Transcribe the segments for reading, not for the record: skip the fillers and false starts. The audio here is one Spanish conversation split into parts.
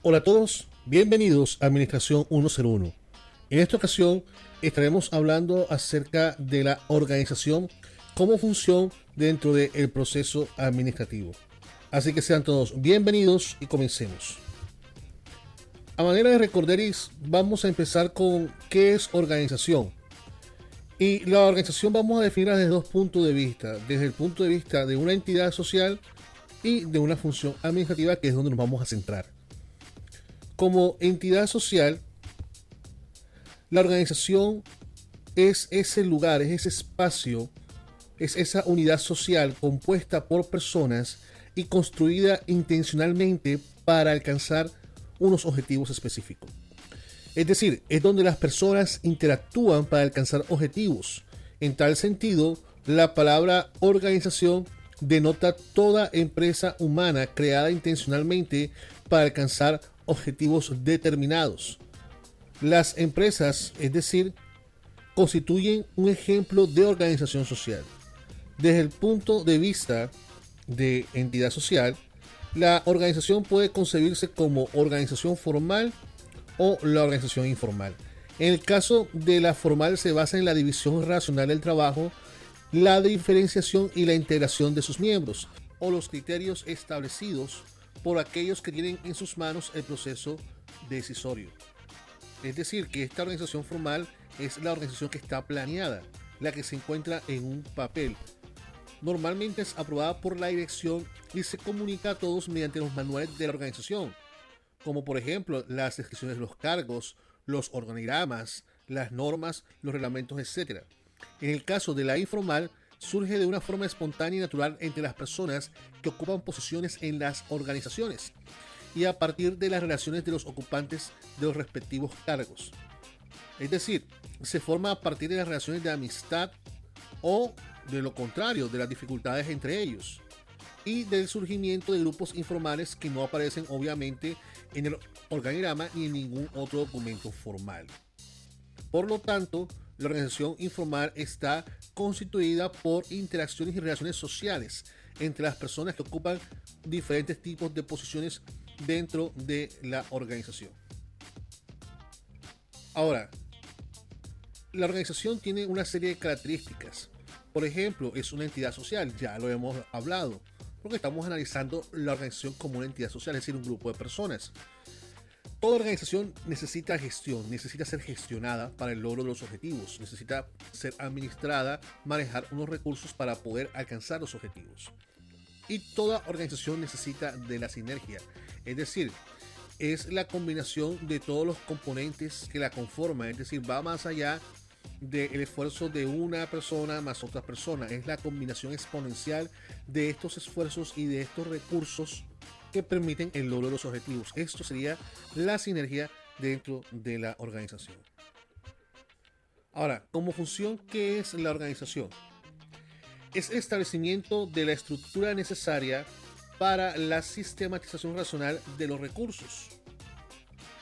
Hola a todos, bienvenidos a Administración 101. En esta ocasión estaremos hablando acerca de la organización como función dentro del proceso administrativo. Así que sean todos bienvenidos y comencemos. A manera de recorderis, vamos a empezar con qué es organización. Y la organización vamos a definirla desde dos puntos de vista. Desde el punto de vista de una entidad social y de una función administrativa, que es donde nos vamos a centrar. Como entidad social, la organización es ese lugar, es ese espacio, es esa unidad social compuesta por personas y construida intencionalmente para alcanzar unos objetivos específicos. Es decir, es donde las personas interactúan para alcanzar objetivos. En tal sentido, la palabra organización denota toda empresa humana creada intencionalmente para alcanzar objetivos determinados. Las empresas, es decir, constituyen un ejemplo de organización social. Desde el punto de vista de entidad social, la organización puede concebirse como organización formal o la organización informal. En el caso de la formal se basa en la división racional del trabajo, la diferenciación y la integración de sus miembros, o los criterios establecidos por aquellos que tienen en sus manos el proceso decisorio. Es decir, que esta organización formal es la organización que está planeada, la que se encuentra en un papel. Normalmente es aprobada por la dirección y se comunica a todos mediante los manuales de la organización, como por ejemplo las descripciones de los cargos, los organigramas, las normas, los reglamentos, etc. En el caso de la informal, surge de una forma espontánea y natural entre las personas que ocupan posiciones en las organizaciones y a partir de las relaciones de los ocupantes de los respectivos cargos. Es decir, se forma a partir de las relaciones de amistad o, de lo contrario, de las dificultades entre ellos y del surgimiento de grupos informales que no aparecen obviamente en el organigrama ni en ningún otro documento formal. Por lo tanto, la organización informal está constituida por interacciones y relaciones sociales entre las personas que ocupan diferentes tipos de posiciones dentro de la organización. Ahora, la organización tiene una serie de características. Por ejemplo, es una entidad social, ya lo hemos hablado, porque estamos analizando la organización como una entidad social, es decir, un grupo de personas. Toda organización necesita gestión, necesita ser gestionada para el logro de los objetivos, necesita ser administrada, manejar unos recursos para poder alcanzar los objetivos. Y toda organización necesita de la sinergia, es decir, es la combinación de todos los componentes que la conforman, es decir, va más allá del esfuerzo de una persona más otra persona, es la combinación exponencial de estos esfuerzos y de estos recursos que permiten el logro de los objetivos. Esto sería la sinergia dentro de la organización. Ahora, como función, ¿qué es la organización? Es el establecimiento de la estructura necesaria para la sistematización racional de los recursos,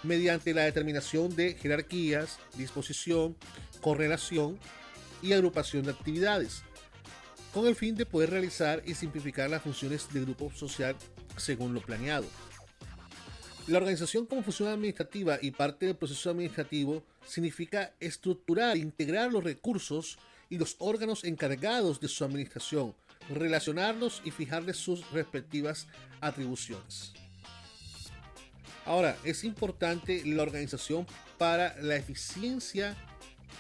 mediante la determinación de jerarquías, disposición, correlación y agrupación de actividades, con el fin de poder realizar y simplificar las funciones del grupo social según lo planeado. La organización como función administrativa y parte del proceso administrativo significa estructurar e integrar los recursos y los órganos encargados de su administración, relacionarlos y fijarles sus respectivas atribuciones. Ahora, es importante la organización para la eficiencia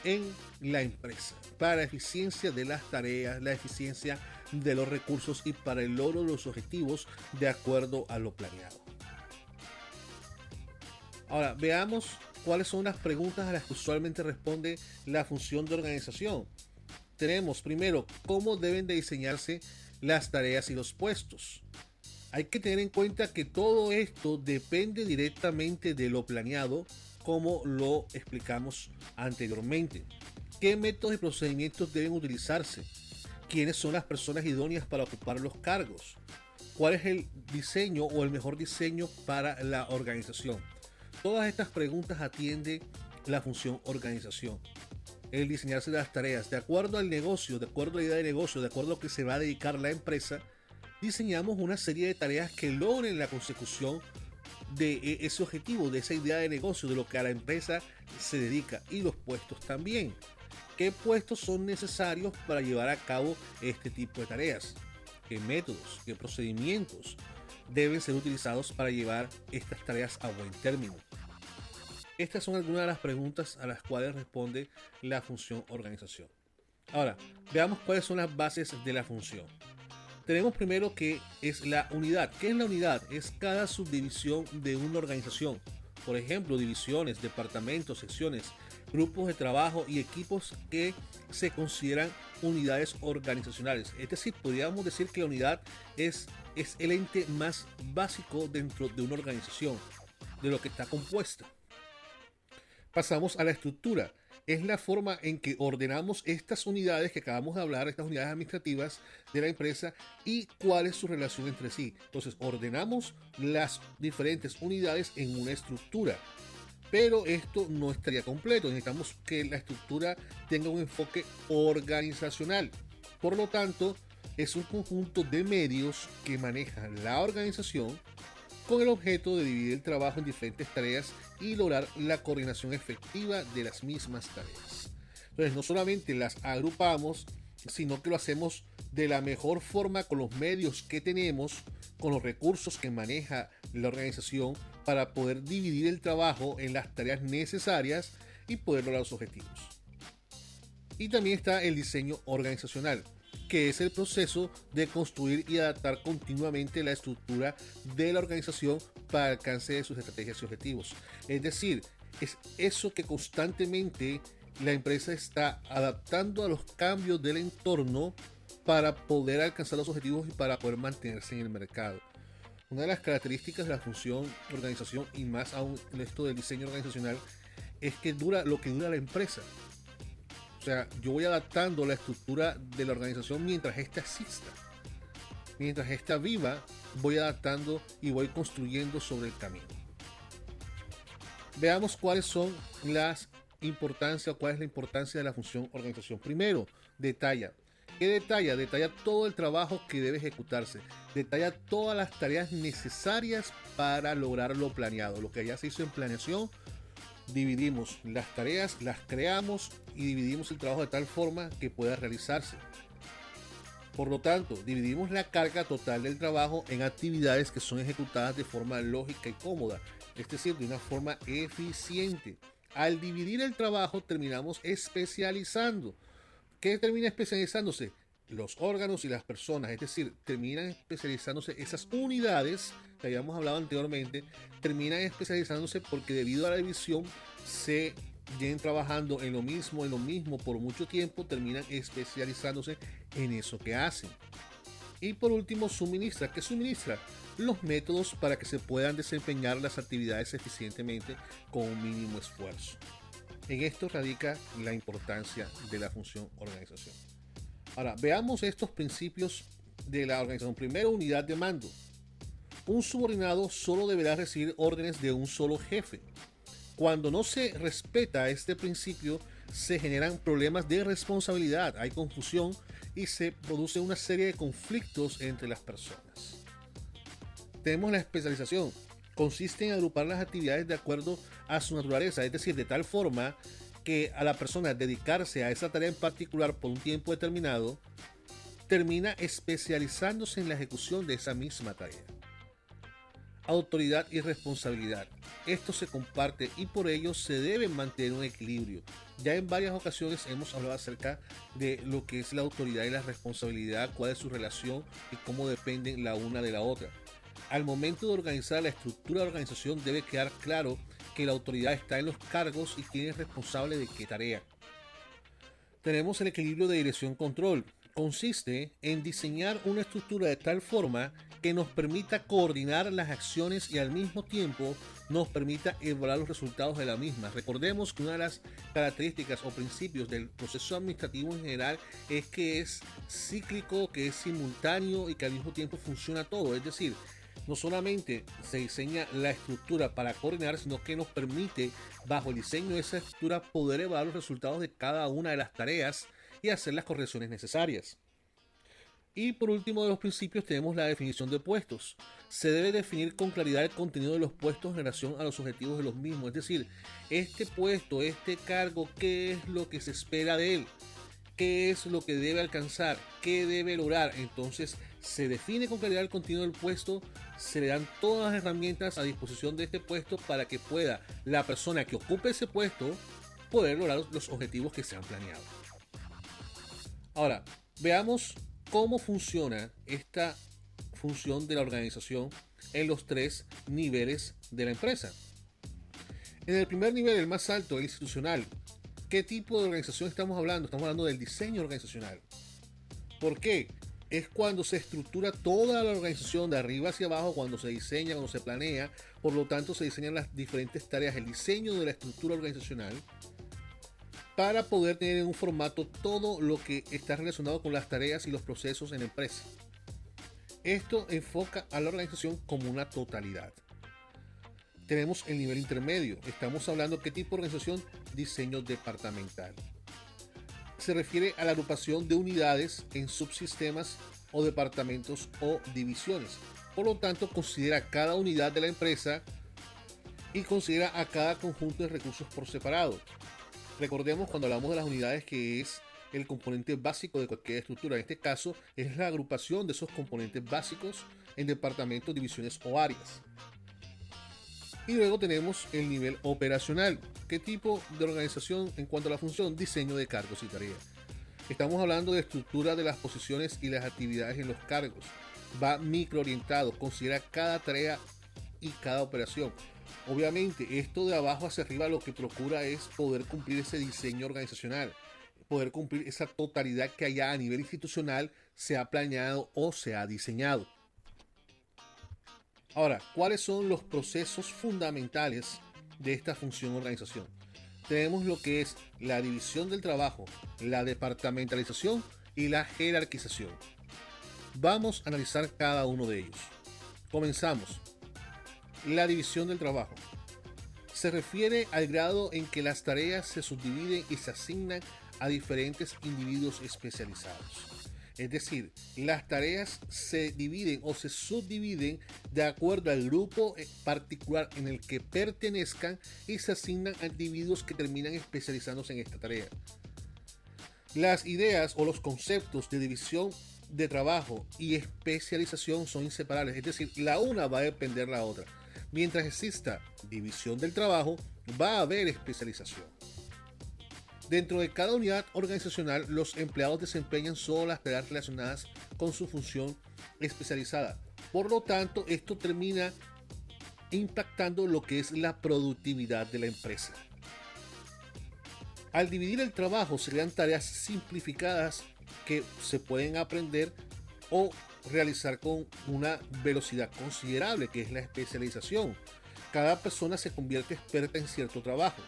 en la empresa, para la eficiencia de las tareas, la eficiencia de los recursos y para el logro de los objetivos de acuerdo a lo planeado. Ahora, veamos cuáles son las preguntas a las que usualmente responde la función de organización. Tenemos primero, ¿cómo deben de diseñarse las tareas y los puestos? Hay que tener en cuenta que todo esto depende directamente de lo planeado, como lo explicamos anteriormente. ¿Qué métodos y procedimientos deben utilizarse? ¿Quiénes son las personas idóneas para ocupar los cargos? ¿Cuál es el diseño o el mejor diseño para la organización? Todas estas preguntas atiende la función organización. El diseñarse las tareas de acuerdo al negocio, de acuerdo a la idea de negocio, de acuerdo a lo que se va a dedicar la empresa, diseñamos una serie de tareas que logren la consecución de ese objetivo, de esa idea de negocio, de lo que a la empresa se dedica, y los puestos también. ¿Qué puestos son necesarios para llevar a cabo este tipo de tareas? ¿Qué métodos, qué procedimientos deben ser utilizados para llevar estas tareas a buen término? Estas son algunas de las preguntas a las cuales responde la función organización. Ahora, veamos cuáles son las bases de la función. Tenemos primero que es la unidad. ¿Qué es la unidad? Es cada subdivisión de una organización. Por ejemplo, divisiones, departamentos, secciones, grupos de trabajo y equipos que se consideran unidades organizacionales. Es decir, podríamos decir que la unidad es el ente más básico dentro de una organización, de lo que está compuesta. Pasamos a la estructura. Es la forma en que ordenamos estas unidades que acabamos de hablar, estas unidades administrativas de la empresa, y cuál es su relación entre sí. Entonces, ordenamos las diferentes unidades en una estructura. Pero esto no estaría completo. Necesitamos que la estructura tenga un enfoque organizacional. Por lo tanto, es un conjunto de medios que manejan la organización con el objeto de dividir el trabajo en diferentes tareas y lograr la coordinación efectiva de las mismas tareas. Entonces, no solamente las agrupamos, sino que lo hacemos de la mejor forma con los medios que tenemos, con los recursos que maneja la organización para poder dividir el trabajo en las tareas necesarias y poder lograr los objetivos. Y también está el diseño organizacional, que es el proceso de construir y adaptar continuamente la estructura de la organización para el alcance de sus estrategias y objetivos. Es decir, es eso que constantemente la empresa está adaptando a los cambios del entorno para poder alcanzar los objetivos y para poder mantenerse en el mercado. Una de las características de la función organización, y más aún en esto del diseño organizacional, es que dura lo que dura la empresa. O sea, yo voy adaptando la estructura de la organización mientras ésta exista. Mientras ésta viva, voy adaptando y voy construyendo sobre el camino. Veamos cuáles son las importancias, cuál es la importancia de la función organización. Primero, detalla. ¿Qué detalla? Detalla todo el trabajo que debe ejecutarse. Detalla todas las tareas necesarias para lograr lo planeado. Lo que ya se hizo en planeación, dividimos las tareas, las creamos y dividimos el trabajo de tal forma que pueda realizarse. Por lo tanto, dividimos la carga total del trabajo en actividades que son ejecutadas de forma lógica y cómoda, es decir, de una forma eficiente. Al dividir el trabajo terminamos especializando. ¿Qué termina especializándose? Los órganos y las personas, es decir, terminan especializándose esas unidades que habíamos hablado anteriormente, terminan especializándose porque debido a la división se vienen trabajando en lo mismo por mucho tiempo, terminan especializándose en eso que hacen. Y por último, suministra. ¿Qué suministra? Los métodos para que se puedan desempeñar las actividades eficientemente con un mínimo esfuerzo. En esto radica la importancia de la función organización. Ahora, veamos estos principios de la organización. Primero, unidad de mando. Un subordinado solo deberá recibir órdenes de un solo jefe. Cuando no se respeta este principio, se generan problemas de responsabilidad, hay confusión y se produce una serie de conflictos entre las personas. Tenemos la especialización. Consiste en agrupar las actividades de acuerdo a su naturaleza, es decir, de tal forma que a la persona dedicarse a esa tarea en particular por un tiempo determinado, termina especializándose en la ejecución de esa misma tarea. Autoridad y responsabilidad. Esto se comparte y por ello se debe mantener un equilibrio. Ya en varias ocasiones hemos hablado acerca de lo que es la autoridad y la responsabilidad, cuál es su relación y cómo dependen la una de la otra. Al momento de organizar la estructura de organización debe quedar claro que la autoridad está en los cargos y quién es responsable de qué tarea. Tenemos el equilibrio de dirección-control. Consiste en diseñar una estructura de tal forma que nos permita coordinar las acciones y al mismo tiempo nos permita evaluar los resultados de la misma. Recordemos que una de las características o principios del proceso administrativo en general es que es cíclico, que es simultáneo y que al mismo tiempo funciona todo. Es decir, no solamente se diseña la estructura para coordinar, sino que nos permite, bajo el diseño de esa estructura, poder evaluar los resultados de cada una de las tareas y hacer las correcciones necesarias. Y por último de los principios tenemos la definición de puestos. Se debe definir con claridad el contenido de los puestos en relación a los objetivos de los mismos. Es decir, este puesto, este cargo, ¿qué es lo que se espera de él? ¿Qué es lo que debe alcanzar? ¿Qué debe lograr? Entonces se define con claridad el contenido del puesto, se le dan todas las herramientas a disposición de este puesto para que pueda la persona que ocupe ese puesto poder lograr los objetivos que se han planeado. Ahora, veamos cómo funciona esta función de la organización en los tres niveles de la empresa. En el primer nivel, el más alto, el institucional, ¿qué tipo de organización estamos hablando? Estamos hablando del diseño organizacional. ¿Por qué? Es cuando se estructura toda la organización de arriba hacia abajo, cuando se diseña, cuando se planea. Por lo tanto, se diseñan las diferentes tareas, el diseño de la estructura organizacional, para poder tener en un formato todo lo que está relacionado con las tareas y los procesos en la empresa. Esto enfoca a la organización como una totalidad. Tenemos el nivel intermedio. Estamos hablando de qué tipo de organización, diseño departamental. Se refiere a la agrupación de unidades en subsistemas o departamentos o divisiones. Por lo tanto, considera cada unidad de la empresa y considera a cada conjunto de recursos por separado. Recordemos cuando hablamos de las unidades que es el componente básico de cualquier estructura. En este caso es la agrupación de esos componentes básicos en departamentos, divisiones o áreas. Y luego tenemos el nivel operacional. ¿Qué tipo de organización en cuanto a la función? Diseño de cargos y tareas. Estamos hablando de estructura de las posiciones y las actividades en los cargos. Va microorientado, considera cada tarea y cada operación. Obviamente, esto de abajo hacia arriba lo que procura es poder cumplir ese diseño organizacional, poder cumplir esa totalidad que allá a nivel institucional se ha planeado o se ha diseñado. Ahora, ¿cuáles son los procesos fundamentales de esta función organización? Tenemos lo que es la división del trabajo, la departamentalización y la jerarquización. Vamos a analizar cada uno de ellos. Comenzamos. La división del trabajo. Se refiere al grado en que las tareas se subdividen y se asignan a diferentes individuos especializados. Es decir, las tareas se dividen o se subdividen de acuerdo al grupo particular en el que pertenezcan y se asignan a individuos que terminan especializándose en esta tarea. Las ideas o los conceptos de división de trabajo y especialización son inseparables, es decir, la una va a depender de la otra. Mientras exista división del trabajo, va a haber especialización. Dentro de cada unidad organizacional, los empleados desempeñan solo las tareas relacionadas con su función especializada. Por lo tanto, esto termina impactando lo que es la productividad de la empresa. Al dividir el trabajo, se crean tareas simplificadas que se pueden aprender o realizar con una velocidad considerable, que es la especialización. Cada persona se convierte experta en cierto trabajo.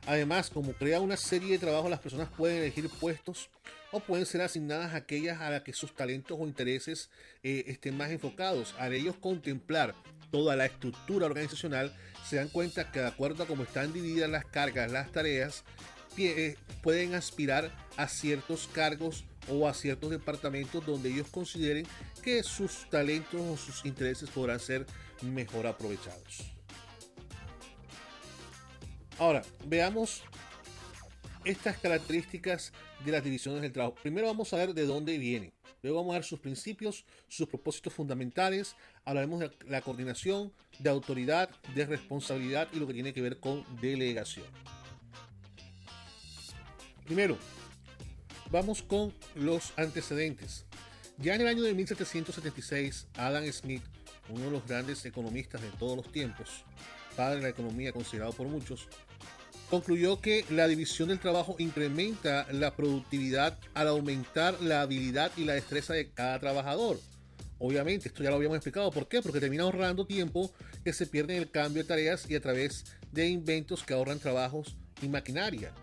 Además, como crea una serie de trabajos, las personas pueden elegir puestos o pueden ser asignadas a aquellas a las que sus talentos o intereses estén más enfocados. Al ellos contemplar toda la estructura organizacional, se dan cuenta que de acuerdo a cómo están divididas las cargas, las tareas, pueden aspirar a ciertos cargos o a ciertos departamentos donde ellos consideren que sus talentos o sus intereses podrán ser mejor aprovechados. Ahora, veamos estas características de las divisiones del trabajo. Primero vamos a ver de dónde vienen. Luego vamos a ver sus principios, sus propósitos fundamentales. Hablaremos de la coordinación, de autoridad, de responsabilidad y lo que tiene que ver con delegación. Primero, vamos con los antecedentes. Ya en el año de 1776, Adam Smith, uno de los grandes economistas de todos los tiempos, padre de la economía considerado por muchos, concluyó que la división del trabajo incrementa la productividad al aumentar la habilidad y la destreza de cada trabajador. Obviamente, esto ya lo habíamos explicado. ¿Por qué? Porque termina ahorrando tiempo que se pierde en el cambio de tareas y a través de inventos que ahorran trabajos y maquinaria.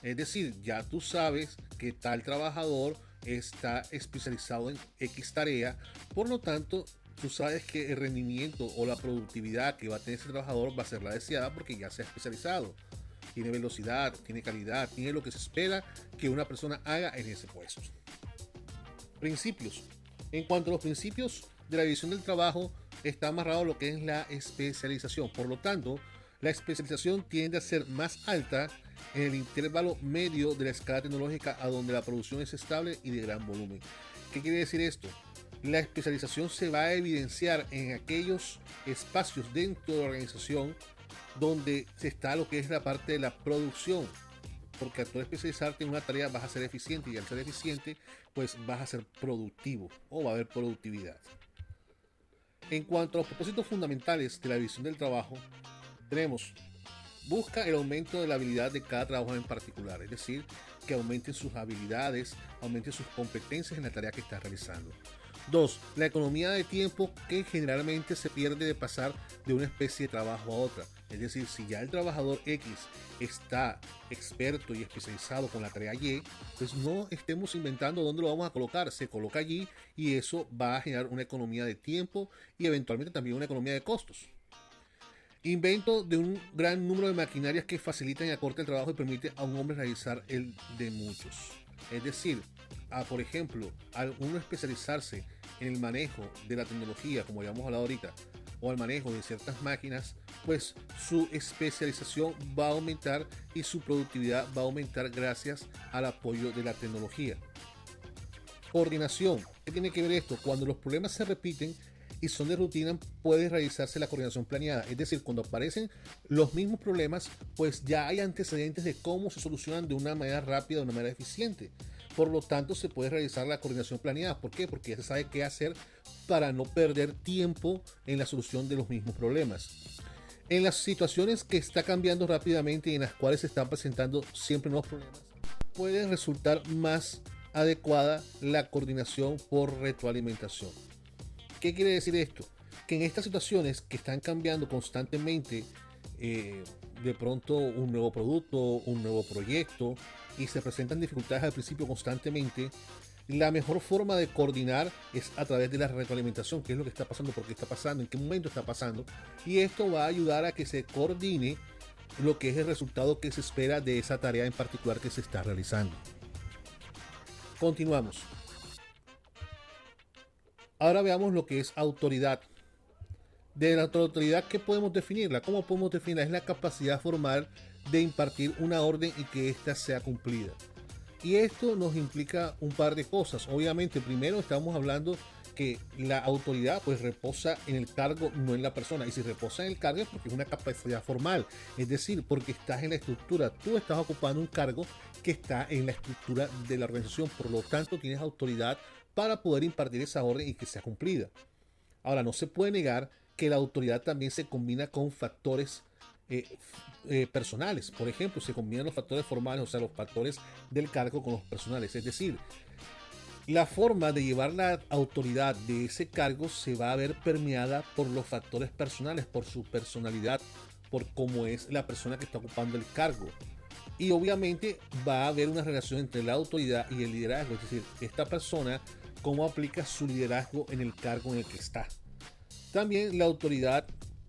Es decir, ya tú sabes que tal trabajador está especializado en X tarea, por lo tanto, tú sabes que el rendimiento o la productividad que va a tener ese trabajador va a ser la deseada porque ya se ha especializado. Tiene velocidad, tiene calidad, tiene lo que se espera que una persona haga en ese puesto. Principios. En cuanto a los principios de la división del trabajo, está amarrado lo que es la especialización. Por lo tanto, la especialización tiende a ser más alta en el intervalo medio de la escala tecnológica, a donde la producción es estable y de gran volumen. ¿Qué quiere decir esto? La especialización se va a evidenciar en aquellos espacios dentro de la organización donde se está lo que es la parte de la producción, porque al tú especializarte en una tarea vas a ser eficiente, y al ser eficiente pues vas a ser productivo o va a haber productividad. En cuanto a los propósitos fundamentales de la división del trabajo, tenemos: busca el aumento de la habilidad de cada trabajador en particular, es decir, que aumenten sus habilidades, aumenten sus competencias en la tarea que está realizando. 2. La economía de tiempo, que generalmente se pierde de pasar de una especie de trabajo a otra. Es decir, si ya el trabajador X está experto y especializado con la tarea Y, pues no estemos inventando dónde lo vamos a colocar. Se coloca allí y eso va a generar una economía de tiempo y eventualmente también una economía de costos. Invento de un gran número de maquinarias que facilitan y acortan el trabajo y permite a un hombre realizar el de muchos. Es decir, por ejemplo, al uno especializarse en el manejo de la tecnología, como ya hemos hablado ahorita, o al manejo de ciertas máquinas, pues su especialización va a aumentar y su productividad va a aumentar gracias al apoyo de la tecnología. Coordinación. ¿Qué tiene que ver esto? Cuando los problemas se repiten y son de rutina, puede realizarse la coordinación planeada. Es decir, cuando aparecen los mismos problemas, pues ya hay antecedentes de cómo se solucionan de una manera rápida, de una manera eficiente. Por lo tanto, se puede realizar la coordinación planeada. ¿Por qué? Porque ya se sabe qué hacer para no perder tiempo en la solución de los mismos problemas. En las situaciones que está cambiando rápidamente y en las cuales se están presentando siempre nuevos problemas, puede resultar más adecuada la coordinación por retroalimentación. ¿Qué quiere decir esto? Que en estas situaciones que están cambiando constantemente, de pronto un nuevo producto, un nuevo proyecto, y se presentan dificultades al principio constantemente, la mejor forma de coordinar es a través de la retroalimentación. ¿Qué es lo que está pasando? ¿Por qué está pasando? ¿En qué momento está pasando? Y esto va a ayudar a que se coordine lo que es el resultado que se espera de esa tarea en particular que se está realizando. Continuamos. Ahora veamos lo que es autoridad. De la autoridad, ¿qué podemos definirla? ¿Cómo podemos definirla? Es la capacidad formal de impartir una orden y que ésta sea cumplida. Y esto nos implica un par de cosas. Obviamente, primero estamos hablando que la autoridad pues reposa en el cargo, no en la persona. Y si reposa en el cargo es porque es una capacidad formal. Es decir, porque estás en la estructura. Tú estás ocupando un cargo que está en la estructura de la organización. Por lo tanto, tienes autoridad para poder impartir esa orden y que sea cumplida. Ahora, no se puede negar que la autoridad también se combina con factores personales. Por ejemplo, se combinan los factores formales, o sea, los factores del cargo con los personales. Es decir, la forma de llevar la autoridad de ese cargo se va a ver permeada por los factores personales, por su personalidad, por cómo es la persona que está ocupando el cargo. Y obviamente va a haber una relación entre la autoridad y el liderazgo. Es decir, esta persona, cómo aplica su liderazgo en el cargo en el que está. También la autoridad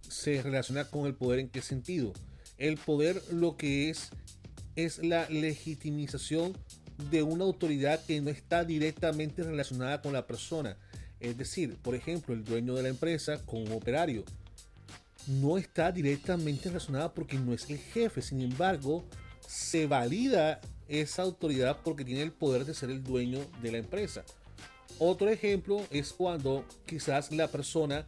se relaciona con el poder. ¿En qué sentido? El poder lo que es la legitimización de una autoridad que no está directamente relacionada con la persona. Es decir, por ejemplo, el dueño de la empresa con un operario no está directamente relacionada porque no es el jefe. Sin embargo, se valida esa autoridad porque tiene el poder de ser el dueño de la empresa. Otro ejemplo es cuando quizás la persona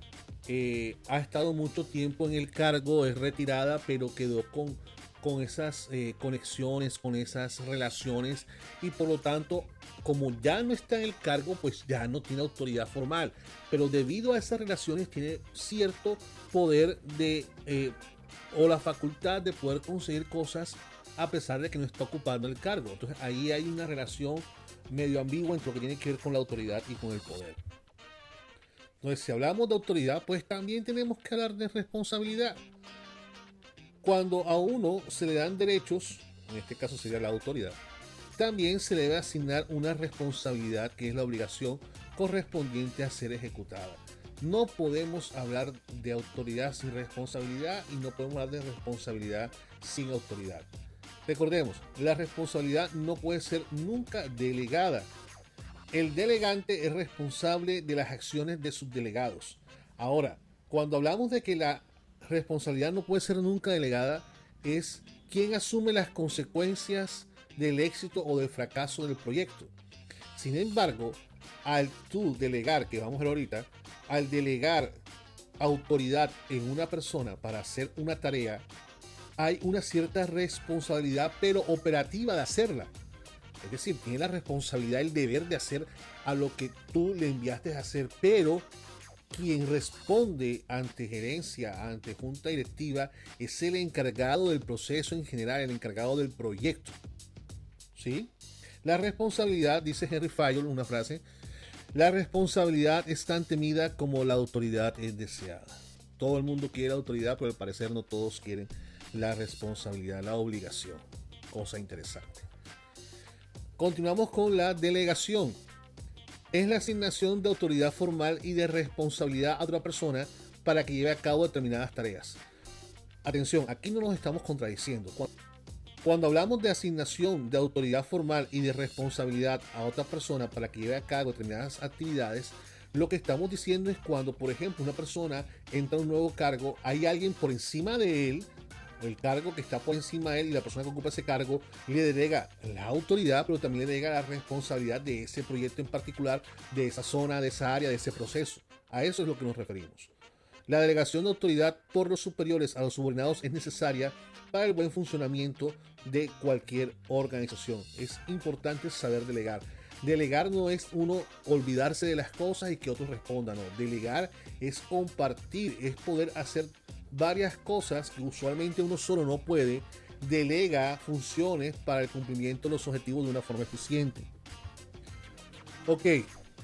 ha estado mucho tiempo en el cargo, es retirada, pero quedó con esas conexiones, con esas relaciones, y por lo tanto, como ya no está en el cargo, pues ya no tiene autoridad formal, pero debido a esas relaciones tiene cierto poder o la facultad de poder conseguir cosas a pesar de que no está ocupando el cargo. Entonces ahí hay una relación medio ambigua entre lo que tiene que ver con la autoridad y con el poder. Entonces, si hablamos de autoridad, pues también tenemos que hablar de responsabilidad. Cuando a uno se le dan derechos, en este caso sería la autoridad, también se le debe asignar una responsabilidad, que es la obligación correspondiente a ser ejecutada. No podemos hablar de autoridad sin responsabilidad y no podemos hablar de responsabilidad sin autoridad. Recordemos, la responsabilidad no puede ser nunca delegada. El delegante es responsable de las acciones de sus delegados. Ahora, cuando hablamos de que la responsabilidad no puede ser nunca delegada, es quien asume las consecuencias del éxito o del fracaso del proyecto. Sin embargo, al tú delegar, que vamos a ver ahorita, al delegar autoridad en una persona para hacer una tarea, hay una cierta responsabilidad, pero operativa de hacerla. Es decir, tiene la responsabilidad, el deber de hacer a lo que tú le enviaste a hacer, pero quien responde ante gerencia, ante junta directiva, es el encargado del proceso en general, el encargado del proyecto. ¿Sí? La responsabilidad, dice Henry Fayol, una frase, la responsabilidad es tan temida como la autoridad es deseada. Todo el mundo quiere autoridad, pero al parecer no todos quieren la responsabilidad, la obligación. Cosa interesante. Continuamos con la delegación. Es la asignación de autoridad formal y de responsabilidad a otra persona para que lleve a cabo determinadas tareas. Atención, aquí no nos estamos contradiciendo. Cuando hablamos de asignación de autoridad formal y de responsabilidad a otra persona para que lleve a cabo determinadas actividades, lo que estamos diciendo es cuando, por ejemplo, una persona entra a un nuevo cargo, hay alguien por encima de él, el cargo que está por encima de él, y la persona que ocupa ese cargo le delega la autoridad, pero también le delega la responsabilidad de ese proyecto en particular, de esa zona, de esa área, de ese proceso. A eso es lo que nos referimos. La delegación de autoridad por los superiores a los subordinados es necesaria para el buen funcionamiento de cualquier organización. Es importante saber delegar. Delegar no es uno olvidarse de las cosas y que otros respondan. No. Delegar es compartir, es poder hacer varias cosas que usualmente uno solo no puede. Delega funciones para el cumplimiento de los objetivos de una forma eficiente. Ok,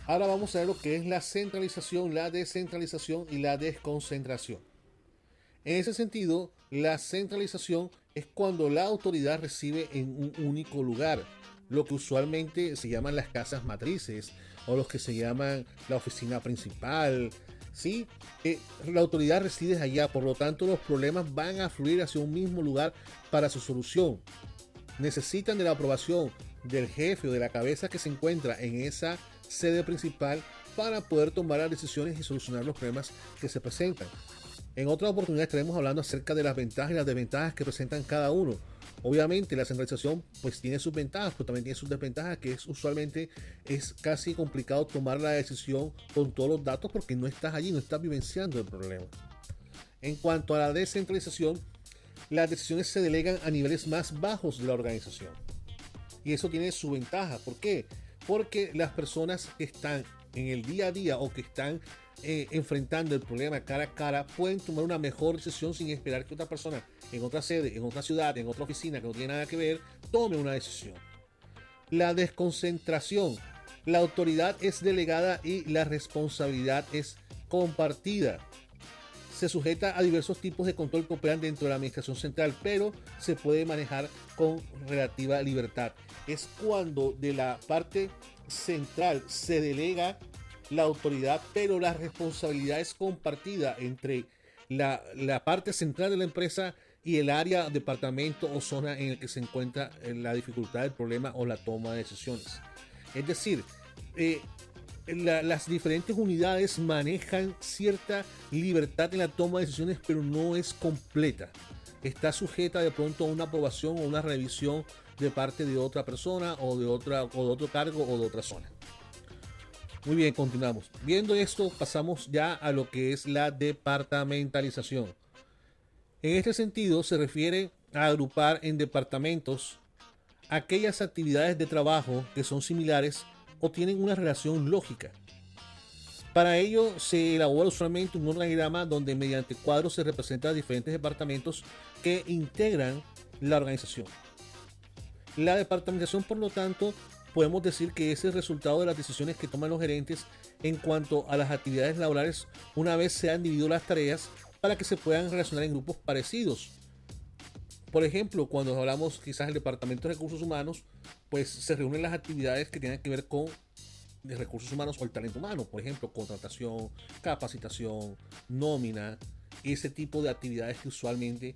ahora vamos a ver lo que es la centralización, la descentralización y la desconcentración. En ese sentido, la centralización es cuando la autoridad reside en un único lugar, lo que usualmente se llaman las casas matrices o los que se llaman la oficina principal. ¿Sí? La autoridad reside allá, por lo tanto los problemas van a fluir hacia un mismo lugar para su solución. Necesitan de la aprobación del jefe o de la cabeza que se encuentra en esa sede principal para poder tomar las decisiones y solucionar los problemas que se presentan. En otra oportunidad estaremos hablando acerca de las ventajas y las desventajas que presentan cada uno. Obviamente la centralización pues tiene sus ventajas, pero también tiene sus desventajas, que usualmente es casi complicado tomar la decisión con todos los datos porque no estás allí, no estás vivenciando el problema. En cuanto a la descentralización, las decisiones se delegan a niveles más bajos de la organización. Y eso tiene su ventaja. ¿Por qué? Porque las personas que están en el día a día o que están enfrentando el problema cara a cara pueden tomar una mejor decisión sin esperar que otra persona en otra sede, en otra ciudad, en otra oficina que no tiene nada que ver, tome una decisión. La desconcentración. La autoridad es delegada y la responsabilidad es compartida. Se sujeta a diversos tipos de control que operan dentro de la administración central, pero se puede manejar con relativa libertad. Es cuando de la parte central se delega la autoridad, pero la responsabilidad es compartida entre la parte central de la empresa y el área, departamento o zona en el que se encuentra la dificultad del problema o la toma de decisiones. Es decir, las diferentes unidades manejan cierta libertad en la toma de decisiones, pero no es completa. Está sujeta de pronto a una aprobación o una revisión de parte de otra persona o de otro cargo o de otra zona. Muy bien, continuamos. Viendo esto, pasamos ya a lo que es la departamentalización. En este sentido, se refiere a agrupar en departamentos aquellas actividades de trabajo que son similares o tienen una relación lógica. Para ello se elabora usualmente un organigrama donde mediante cuadros se representan diferentes departamentos que integran la organización. La departamentación, por lo tanto, podemos decir que es el resultado de las decisiones que toman los gerentes en cuanto a las actividades laborales una vez se han dividido las tareas para que se puedan relacionar en grupos parecidos. Por ejemplo, cuando hablamos quizás del departamento de recursos humanos, pues se reúnen las actividades que tengan que ver con de recursos humanos o el talento humano, por ejemplo, contratación, capacitación, nómina, ese tipo de actividades que usualmente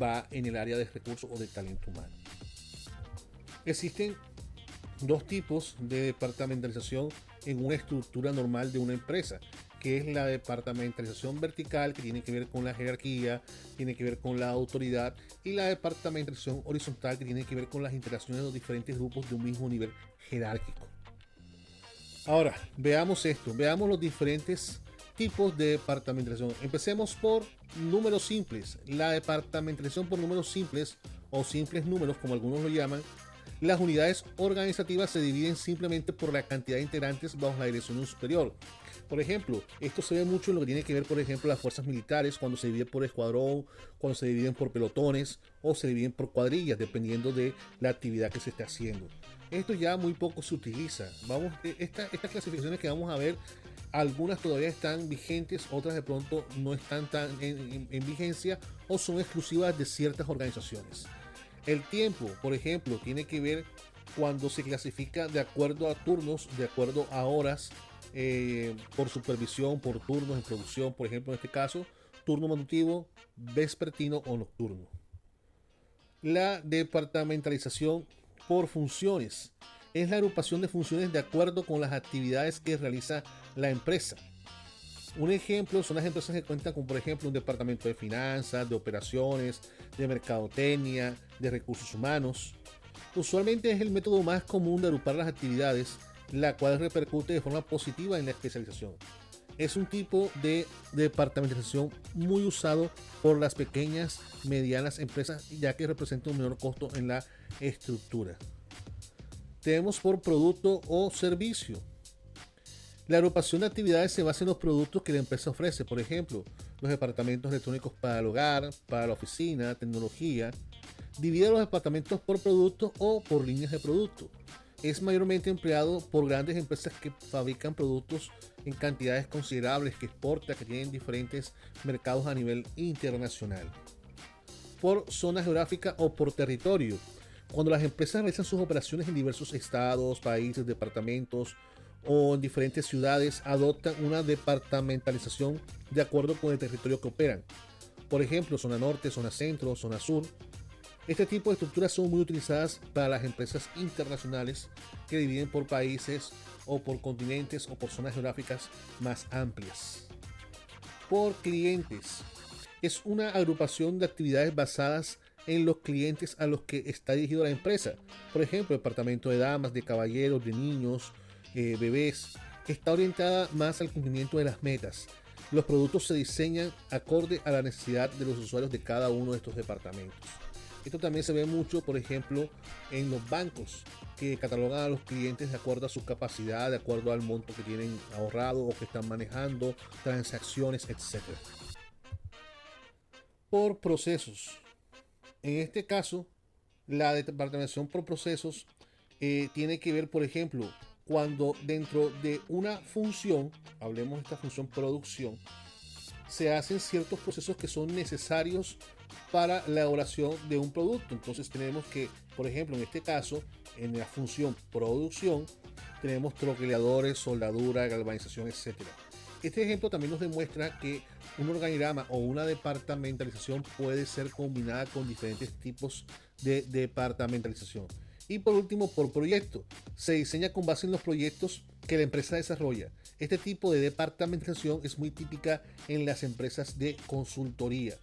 va en el área de recursos o de talento humano. Existen dos tipos de departamentalización en una estructura normal de una empresa, que es la departamentalización vertical, que tiene que ver con la jerarquía, tiene que ver con la autoridad, y la departamentalización horizontal, que tiene que ver con las interacciones de los diferentes grupos de un mismo nivel jerárquico. Ahora, veamos esto, veamos los diferentes tipos de departamentalización. Empecemos por números simples. La departamentalización por números simples o simples números, como algunos lo llaman, las unidades organizativas se dividen simplemente por la cantidad de integrantes bajo la dirección de un superior. Por ejemplo, esto se ve mucho en lo que tiene que ver, por ejemplo, las fuerzas militares, cuando se dividen por escuadrón, cuando se dividen por pelotones o se dividen por cuadrillas, dependiendo de la actividad que se esté haciendo. Esto ya muy poco se utiliza. Estas clasificaciones que vamos a ver, algunas todavía están vigentes, otras de pronto no están tan en vigencia o son exclusivas de ciertas organizaciones. El tiempo, por ejemplo, tiene que ver cuando se clasifica de acuerdo a turnos, de acuerdo a horas, por supervisión, por turnos en producción, por ejemplo, en este caso, turno matutino, vespertino o nocturno. La departamentalización por funciones es la agrupación de funciones de acuerdo con las actividades que realiza la empresa. Un ejemplo son las empresas que cuentan con, por ejemplo, un departamento de finanzas, de operaciones, de mercadotecnia, de recursos humanos. Usualmente es el método más común de agrupar las actividades, la cual repercute de forma positiva en la especialización. Es un tipo de departamentalización muy usado por las pequeñas, medianas empresas, ya que representa un menor costo en la estructura. Tenemos por producto o servicio. La agrupación de actividades se basa en los productos que la empresa ofrece, por ejemplo, los departamentos electrónicos para el hogar, para la oficina, tecnología. Divide los departamentos por productos o por líneas de producto. Es mayormente empleado por grandes empresas que fabrican productos en cantidades considerables, que exportan, que tienen diferentes mercados a nivel internacional. Por zona geográfica o por territorio. Cuando las empresas realizan sus operaciones en diversos estados, países, departamentos o en diferentes ciudades, adoptan una departamentalización de acuerdo con el territorio que operan. Por ejemplo, zona norte, zona centro, zona sur. Este tipo de estructuras son muy utilizadas para las empresas internacionales que dividen por países o por continentes o por zonas geográficas más amplias. Por clientes. Es una agrupación de actividades basadas en los clientes a los que está dirigido la empresa. Por ejemplo, departamento de damas, de caballeros, de niños, bebés. Está orientada más al cumplimiento de las metas. Los productos se diseñan acorde a la necesidad de los usuarios de cada uno de estos departamentos. Esto también se ve mucho, por ejemplo, en los bancos, que catalogan a los clientes de acuerdo a su capacidad, de acuerdo al monto que tienen ahorrado o que están manejando, transacciones, etc. Por procesos. En este caso, la departamentación por procesos tiene que ver, por ejemplo, cuando dentro de una función, hablemos de esta función producción, se hacen ciertos procesos que son necesarios para la elaboración de un producto. Entonces tenemos que, por ejemplo, en este caso, en la función producción, tenemos troqueladores, soldadura, galvanización, etc. Este ejemplo también nos demuestra que un organigrama o una departamentalización puede ser combinada con diferentes tipos de departamentalización. Y por último, por proyecto. Se diseña con base en los proyectos que la empresa desarrolla. Este tipo de departamentalización es muy típica en las empresas de consultoría.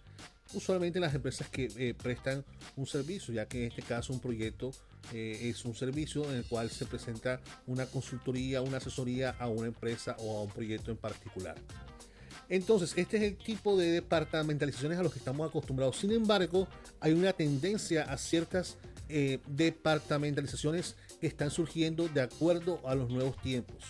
Usualmente en las empresas que prestan un servicio, ya que en este caso un proyecto es un servicio en el cual se presenta una consultoría, una asesoría a una empresa o a un proyecto en particular. Entonces, este es el tipo de departamentalizaciones a los que estamos acostumbrados. Sin embargo, hay una tendencia a ciertas departamentalizaciones que están surgiendo de acuerdo a los nuevos tiempos.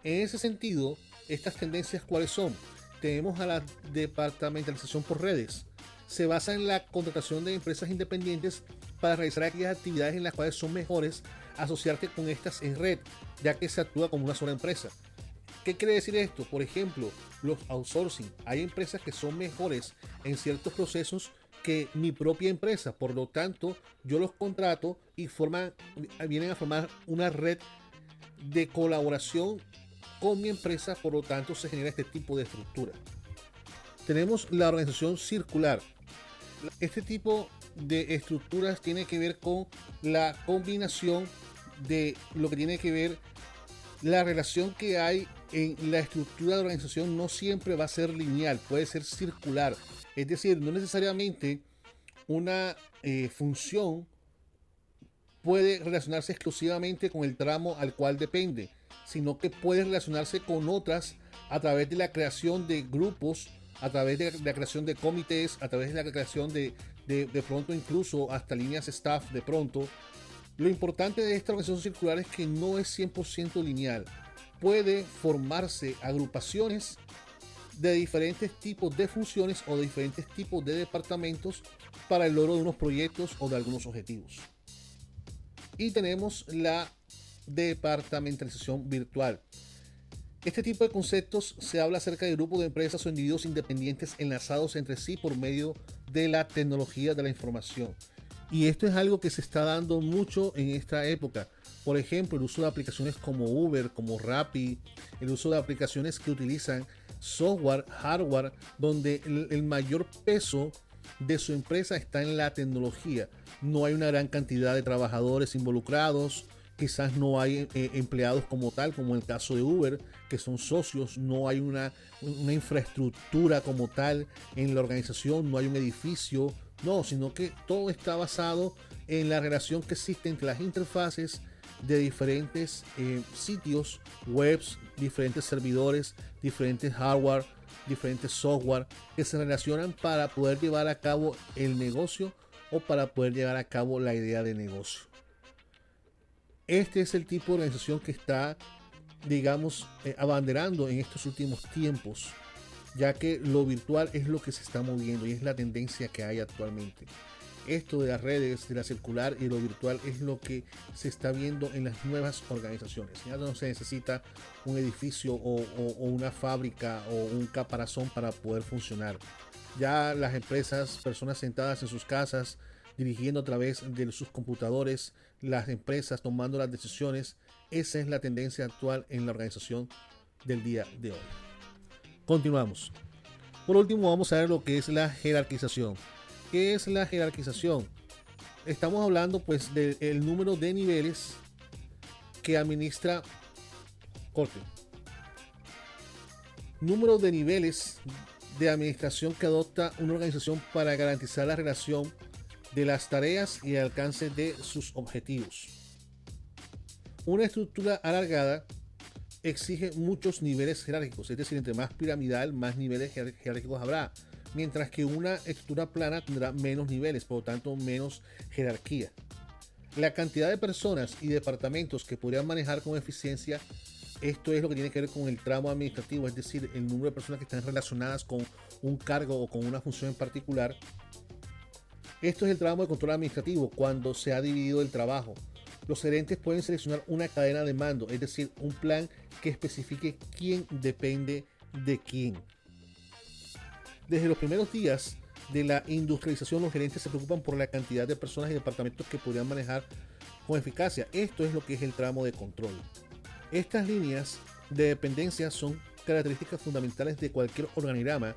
En ese sentido, estas tendencias, ¿cuáles son? Tenemos a la departamentalización por redes. Se basa en la contratación de empresas independientes para realizar aquellas actividades en las cuales son mejores asociarte con estas en red, ya que se actúa como una sola empresa. ¿Qué quiere decir esto? Por ejemplo, los outsourcing. Hay empresas que son mejores en ciertos procesos que mi propia empresa. Por lo tanto, yo los contrato y vienen a formar una red de colaboración con mi empresa. Por lo tanto, se genera este tipo de estructura. Tenemos la organización circular. Este tipo de estructuras tiene que ver con la combinación de lo que tiene que ver la relación que hay en la estructura de organización no siempre va a ser lineal, puede ser circular. Es decir, no necesariamente una función puede relacionarse exclusivamente con el tramo al cual depende, sino que puede relacionarse con otras a través de la creación de grupos, a través de la creación de comités, a través de la creación de pronto incluso hasta líneas staff de pronto. Lo importante de esta organización circular es que no es 100% lineal. Puede formarse agrupaciones de diferentes tipos de funciones o de diferentes tipos de departamentos para el logro de unos proyectos o de algunos objetivos. Y tenemos la departamentalización virtual. Este tipo de conceptos se habla acerca de grupos de empresas o individuos independientes enlazados entre sí por medio de la tecnología de la información. Y esto es algo que se está dando mucho en esta época. Por ejemplo, el uso de aplicaciones como Uber, como Rappi, el uso de aplicaciones que utilizan software, hardware, donde el mayor peso de su empresa está en la tecnología. No hay una gran cantidad de trabajadores involucrados, quizás no hay empleados como tal, como en el caso de Uber, que son socios, no hay una infraestructura como tal en la organización, no hay un edificio, no, sino que todo está basado en la relación que existe entre las interfaces de diferentes sitios, webs, diferentes servidores, diferentes hardware, diferentes software que se relacionan para poder llevar a cabo el negocio o para poder llevar a cabo la idea de negocio. Este es el tipo de organización que está, digamos, abanderando en estos últimos tiempos, ya que lo virtual es lo que se está moviendo y es la tendencia que hay actualmente. Esto de las redes, de la circular y lo virtual es lo que se está viendo en las nuevas organizaciones. Ya no se necesita un edificio o una fábrica o un caparazón para poder funcionar. Ya las empresas, personas sentadas en sus casas, dirigiendo a través de sus computadores, las empresas tomando las decisiones, esa es la tendencia actual en la organización del día de hoy. Continuamos. Por último, vamos a ver lo que es la jerarquización. ¿Qué es la jerarquización? Estamos hablando pues del número de niveles que administra número de niveles de administración que adopta una organización para garantizar la relación de las tareas y el alcance de sus objetivos. Una estructura alargada exige muchos niveles jerárquicos, es decir, entre más piramidal, más niveles jerárquicos habrá, mientras que una estructura plana tendrá menos niveles, por lo tanto menos jerarquía. La cantidad de personas y departamentos que podrían manejar con eficiencia, esto es lo que tiene que ver con el tramo administrativo, es decir, el número de personas que están relacionadas con un cargo o con una función en particular. Esto es el tramo de control administrativo cuando se ha dividido el trabajo. Los gerentes pueden seleccionar una cadena de mando, es decir, un plan que especifique quién depende de quién. Desde los primeros días de la industrialización, los gerentes se preocupan por la cantidad de personas y departamentos que podrían manejar con eficacia. Esto es lo que es el tramo de control. Estas líneas de dependencia son características fundamentales de cualquier organigrama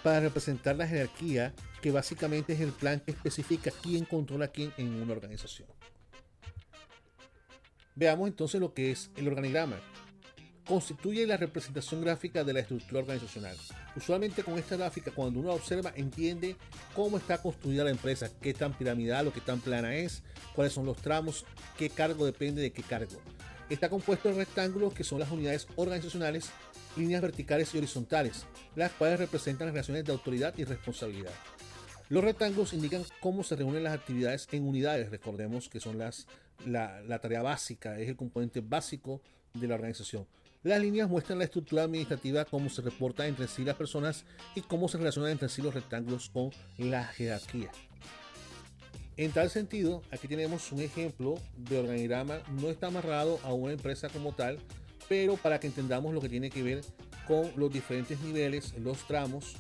para representar la jerarquía, que básicamente es el plan que especifica quién controla a quién en una organización. Veamos entonces lo que es el organigrama. Constituye la representación gráfica de la estructura organizacional. Usualmente con esta gráfica, cuando uno observa, entiende cómo está construida la empresa, qué tan piramidal o qué tan plana es, cuáles son los tramos, qué cargo depende de qué cargo. Está compuesto de rectángulos que son las unidades organizacionales, líneas verticales y horizontales, las cuales representan las relaciones de autoridad y responsabilidad. Los rectángulos indican cómo se reúnen las actividades en unidades. Recordemos que son la tarea básica, es el componente básico de la organización. Las líneas muestran la estructura administrativa, cómo se reportan entre sí las personas y cómo se relacionan entre sí los rectángulos con la jerarquía. En tal sentido, aquí tenemos un ejemplo de organigrama. No está amarrado a una empresa como tal, pero para que entendamos lo que tiene que ver con los diferentes niveles, los tramos,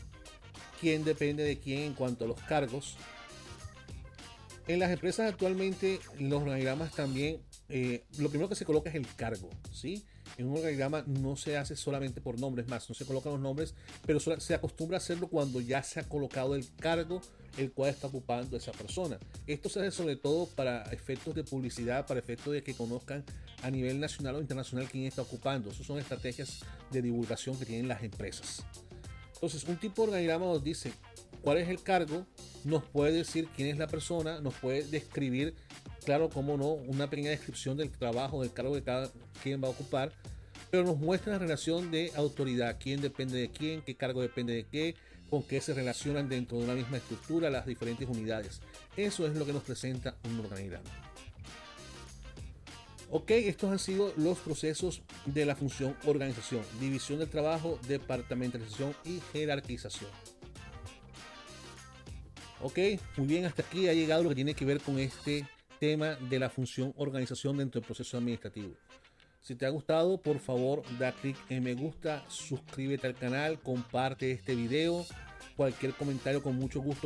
quién depende de quién en cuanto a los cargos. En las empresas actualmente, los organigramas también, lo primero que se coloca es el cargo, ¿sí? En un organigrama no se hace solamente por nombres, más no se colocan los nombres, pero se acostumbra a hacerlo cuando ya se ha colocado el cargo el cual está ocupando esa persona. Esto se hace sobre todo para efectos de publicidad, para efectos de que conozcan a nivel nacional o internacional quién está ocupando. Esas son estrategias de divulgación que tienen las empresas. Entonces, un tipo de organigrama nos dice cuál es el cargo, nos puede decir quién es la persona, nos puede describir, claro, cómo no, una pequeña descripción del trabajo, del cargo que cada quien va a ocupar, pero nos muestra la relación de autoridad, quién depende de quién, qué cargo depende de qué, con qué se relacionan dentro de una misma estructura las diferentes unidades. Eso es lo que nos presenta un organigrama. Ok, estos han sido los procesos de la función organización, división del trabajo, departamentalización y jerarquización. Ok, muy bien, hasta aquí ha llegado lo que tiene que ver con este tema de la función organización dentro del proceso administrativo. Si te ha gustado, por favor, da clic en me gusta, suscríbete al canal, comparte este video. Cualquier comentario con mucho gusto